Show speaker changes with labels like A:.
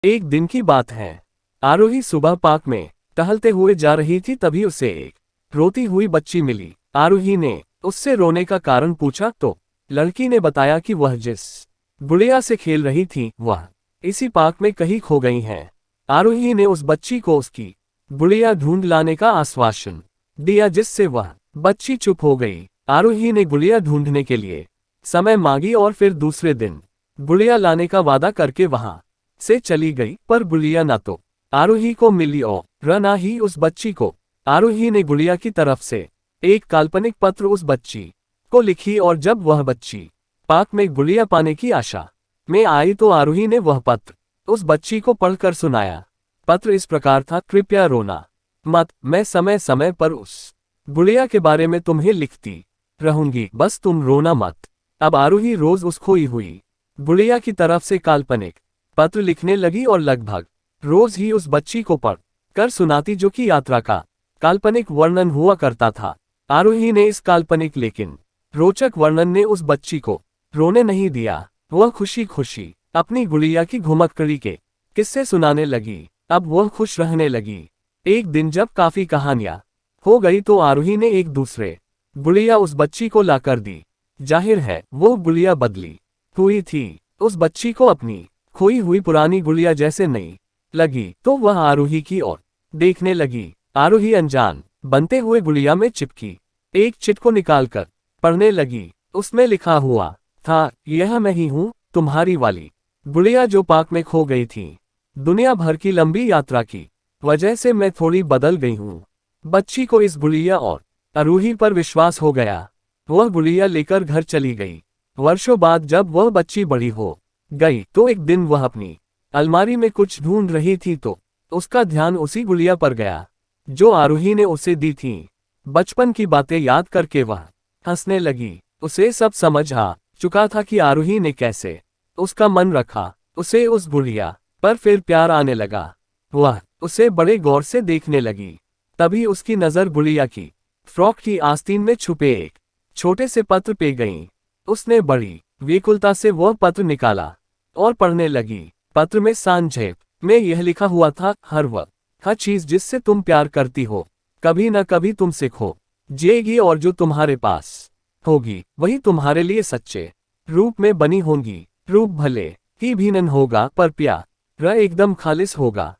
A: एक दिन की बात है। आरोही सुबह पार्क में टहलते हुए जा रही थी, तभी उसे एक रोती हुई बच्ची मिली। आरोही ने उससे रोने का कारण पूछा तो लड़की ने बताया कि वह जिस गुड़िया से खेल रही थी वह इसी पार्क में कहीं खो गई है। आरोही ने उस बच्ची को उसकी गुड़िया ढूंढ लाने का आश्वासन दिया, जिससे वह बच्ची चुप हो गई। आरोही ने गुड़िया ढूंढने के लिए समय मांगी और फिर दूसरे दिन गुड़िया लाने का वादा करके वहां से चली गई, पर गुड़िया ना तो आरोही को मिली और ना ही उस बच्ची को। आरोही ने गुड़िया की तरफ से एक काल्पनिक पत्र उस बच्ची को लिखी, और जब वह बच्ची पार्क में गुड़िया पाने की आशा में आई तो आरोही ने वह पत्र उस बच्ची को पढ़कर सुनाया। पत्र इस प्रकार था, कृपया रोना मत, मैं समय समय पर उस गुड़िया के बारे में तुम्हें लिखती रहूंगी, बस तुम रोना मत। अब आरोही रोज उस खोई हुई गुड़िया की तरफ से काल्पनिक पत्र लिखने लगी और लगभग रोज ही उस बच्ची को पढ़ कर सुनाती, जो कि यात्रा का काल्पनिक वर्णन हुआ करता था। आरोही ने इस काल्पनिक लेकिन रोचक वर्णन ने उस बच्ची को रोने नहीं दिया। वह खुशी खुशी अपनी गुड़िया की घुमक्कड़ी के किस्से सुनाने लगी। अब वह खुश रहने लगी। एक दिन जब काफी कहानियां हो गई तो आरोही ने एक दूसरे गुड़िया उस बच्ची को लाकर दी। जाहिर है वो गुड़िया बदली हुई थी। उस बच्ची को अपनी खोई हुई पुरानी गुड़िया जैसे नहीं लगी, तो वह आरोही की ओर देखने लगी। आरोही अनजान बनते हुए गुड़िया में चिपकी एक चिट को निकालकर पढ़ने लगी। उसमें लिखा हुआ था, यह मैं ही हूँ, तुम्हारी वाली गुड़िया जो पार्क में खो गई थी। दुनिया भर की लंबी यात्रा की वजह से मैं थोड़ी बदल गई हूँ। बच्ची को इस गुड़िया और आरोही पर विश्वास हो गया। वह गुड़िया लेकर घर चली गई। वर्षों बाद जब वह बच्ची बड़ी हो गई तो एक दिन वह अपनी अलमारी में कुछ ढूंढ रही थी तो उसका ध्यान उसी गुड़िया पर गया जो आरोही ने उसे दी थी। बचपन की बातें याद करके वह हंसने लगी। उसे सब समझ आ चुका था कि आरोही ने कैसे उसका मन रखा। उसे उस गुड़िया पर फिर प्यार आने लगा। वह उसे बड़े गौर से देखने लगी। तभी उसकी नजर गुड़िया की फ्रॉक की आस्तीन में छुपे एक छोटे से पत्र पे गई। उसने बड़ी व्याकुलता से वह पत्र निकाला और पढ़ने लगी। पत्र में संक्षेप में यह लिखा हुआ था, हर चीज जिससे तुम प्यार करती हो कभी न कभी तुमसे खो जाएगी, और जो तुम्हारे पास होगी वही तुम्हारे लिए सच्चे रूप में बनी होंगी। रूप भले ही भिन्न होगा पर प्यार एकदम खालिस होगा।